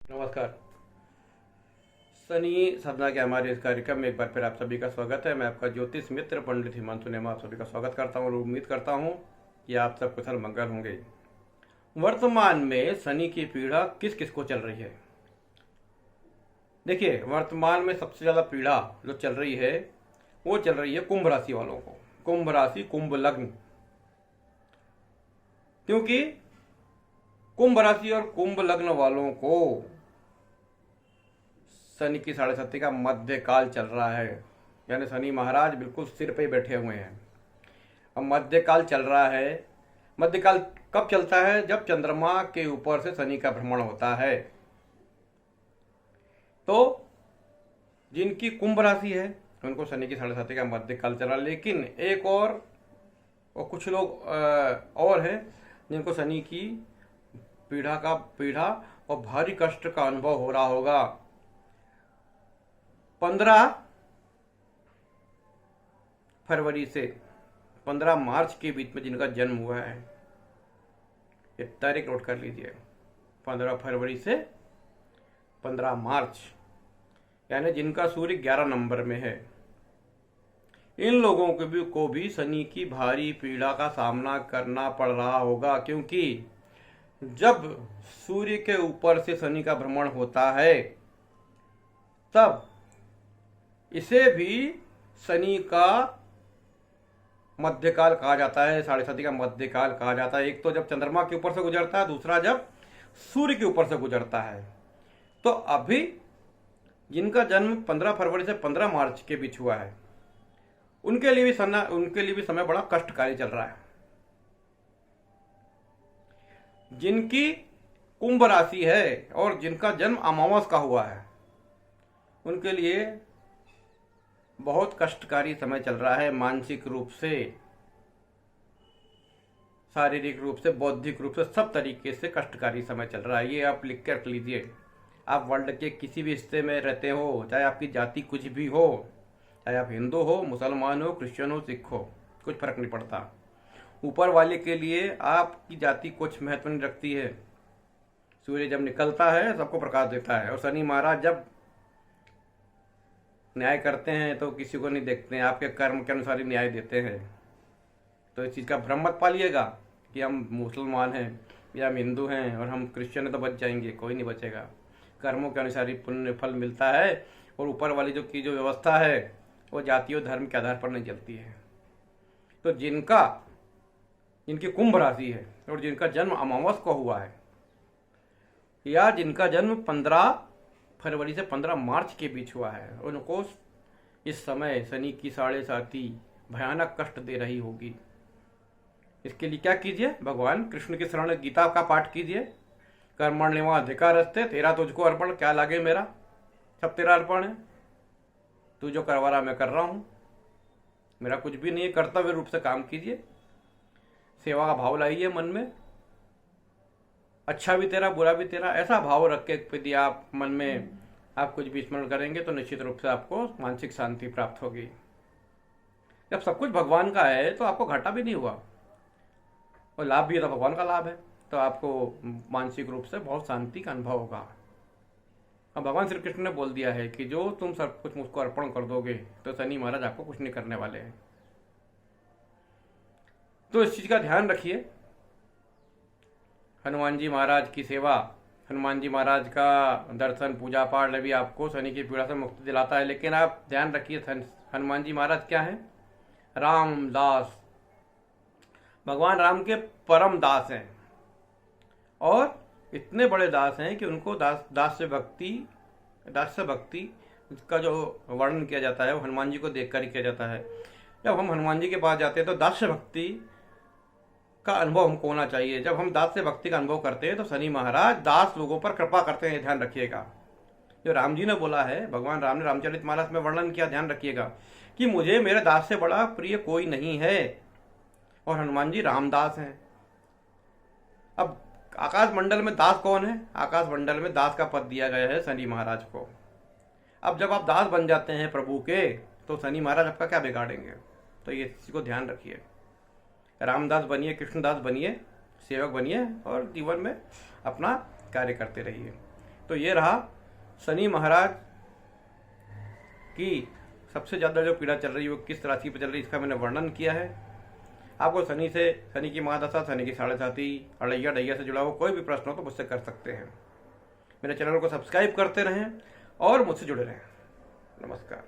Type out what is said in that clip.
नमस्कार। शनि साधना के हमारे इस कार्यक्रम में एक बार फिर आप सभी का स्वागत है। मैं आपका ज्योतिष मित्र पंडित हिमांशु नेमा आप सभी का स्वागत करता हूँ और उम्मीद करता हूँ कि आप सब कुशल मंगल होंगे। वर्तमान में शनि की पीड़ा किस किस को चल रही है? देखिए, वर्तमान में सबसे ज़्यादा पीड़ा जो चल रही है वो चल रही है कुंभ राशि वालों को। कुंभ राशि, कुंभ लग्न, क्योंकि कुंभ राशि और कुंभ लग्न वालों को शनि की 7.5 का मध्यकाल चल रहा है। यानी शनि महाराज बिल्कुल सिर पे बैठे हुए हैं। अब मध्यकाल चल रहा है। मध्यकाल कब चलता है? जब चंद्रमा के ऊपर से शनि का भ्रमण होता है। तो जिनकी कुंभ राशि है उनको शनि की 7.5 का मध्यकाल चला। लेकिन एक और कुछ लोग और हैं जिनको शनि की पीड़ा और भारी कष्ट का अनुभव हो रहा होगा। 15 फरवरी से 15 मार्च के बीच में जिनका जन्म हुआ है, ये तारीख नोट कर लीजिए। 15 फरवरी से 15 मार्च, यानी जिनका सूर्य 11 नंबर में है, इन लोगों को भी शनि की भारी पीड़ा का सामना करना पड़ रहा होगा। क्योंकि जब सूर्य के ऊपर से शनि का भ्रमण होता है तब इसे भी शनि का मध्यकाल कहा जाता है, 7.5 का मध्यकाल कहा जाता है। एक तो जब चंद्रमा के ऊपर से गुजरता है, दूसरा जब सूर्य के ऊपर से गुजरता है। तो अभी जिनका जन्म 15 फरवरी से 15 मार्च के बीच हुआ है उनके लिए भी समय बड़ा कष्टकारी चल रहा है। जिनकी कुंभ राशि है और जिनका जन्म अमावस का हुआ है उनके लिए बहुत कष्टकारी समय चल रहा है। मानसिक रूप से, शारीरिक रूप से, बौद्धिक रूप से, सब तरीके से कष्टकारी समय चल रहा है। ये आप लिख कर रख लीजिए। आप वर्ल्ड के किसी भी हिस्से में रहते हो, चाहे आपकी जाति कुछ भी हो, चाहे आप हिंदू हो, मुसलमान हो, क्रिश्चियन हो, सिख हो, कुछ फर्क नहीं पड़ता। ऊपर वाले के लिए आपकी जाति कुछ महत्व नहीं रखती है। सूर्य जब निकलता है सबको प्रकाश देता है, और शनि महाराज जब न्याय करते हैं तो किसी को नहीं देखते हैं, आपके कर्म के अनुसार ही न्याय देते हैं। तो इस चीज़ का भ्रम मत पालिएगा कि हम मुसलमान हैं या हम हिंदू हैं और हम क्रिश्चियन हैं तो बच जाएंगे। कोई नहीं बचेगा। कर्मों के अनुसार ही पुण्य फल मिलता है। और ऊपर वाली जो व्यवस्था है वो जाति और धर्म के आधार पर नहीं चलती है। तो जिनकी कुंभ राशि है और जिनका जन्म अमावस को हुआ है, या जिनका जन्म 15 फरवरी से 15 मार्च के बीच हुआ है, उनको इस समय शनि की 7.5 भयानक कष्ट दे रही होगी। इसके लिए क्या कीजिए? भगवान कृष्ण की शरण गीता का पाठ कीजिए। कर्मण्येवाधिकारस्ते तेरा तुझको अर्पण, क्या लागे मेरा, सब तेरा अर्पण है। तू जो करवा रहा मैं कर रहा हूँ, मेरा कुछ भी नहीं है। कर्तव्य रूप से काम कीजिए, सेवा का भाव लाइए मन में। अच्छा भी तेरा, बुरा भी तेरा, ऐसा भाव रख के यदि आप मन में आप कुछ भी स्मरण करेंगे तो निश्चित रूप से आपको मानसिक शांति प्राप्त होगी। जब सब कुछ भगवान का है तो आपको घाटा भी नहीं हुआ और लाभ भी है तो भगवान का लाभ है। तो आपको मानसिक रूप से बहुत शांति का अनुभव होगा। अब भगवान श्री कृष्ण ने बोल दिया है कि जो तुम सब कुछ मुझको अर्पण कर दोगे तो शनि महाराज आपको कुछ नहीं करने वाले हैं। तो इस चीज का ध्यान रखिए। हनुमान जी महाराज की सेवा, हनुमान जी महाराज का दर्शन, पूजा पाठ भी आपको शनि की पीड़ा से मुक्ति दिलाता है। लेकिन आप ध्यान रखिए, हनुमान जी महाराज क्या हैं? रामदास, भगवान राम के परम दास हैं। और इतने बड़े दास हैं कि उनको दास से भक्ति का जो वर्णन किया जाता है वो हनुमान जी को देखकर ही किया जाता है। जब हम हनुमान जी के पास जाते हैं तो दास से भक्ति का अनुभव हमको होना चाहिए। जब हम दास से भक्ति का अनुभव करते हैं तो शनि महाराज दास लोगों पर कृपा करते हैं, ध्यान रखिएगा। जो राम जी ने बोला है, भगवान राम ने रामचरितमानस में वर्णन किया, ध्यान रखिएगा कि मुझे मेरे दास से बड़ा प्रिय कोई नहीं है। और हनुमान जी रामदास हैं। अब आकाश मंडल में दास कौन है? आकाश मंडल में दास का पद दिया गया है शनि महाराज को। अब जब आप दास बन जाते हैं प्रभु के तो शनि महाराज आपका क्या बिगाड़ेंगे? तो ये चीज को ध्यान रखिए। रामदास बनिए, कृष्णदास बनिए, सेवक बनिए और जीवन में अपना कार्य करते रहिए। तो ये रहा शनि महाराज की सबसे ज़्यादा जो पीड़ा चल रही है वो किस राशि पर चल रही है, इसका मैंने वर्णन किया है। आपको शनि की महादशा, शनि की 7.5, अड़ैया डैया से जुड़ा हुआ कोई भी प्रश्न हो तो मुझसे कर सकते हैं। मेरे चैनल को सब्सक्राइब करते रहें और मुझसे जुड़े रहें। नमस्कार।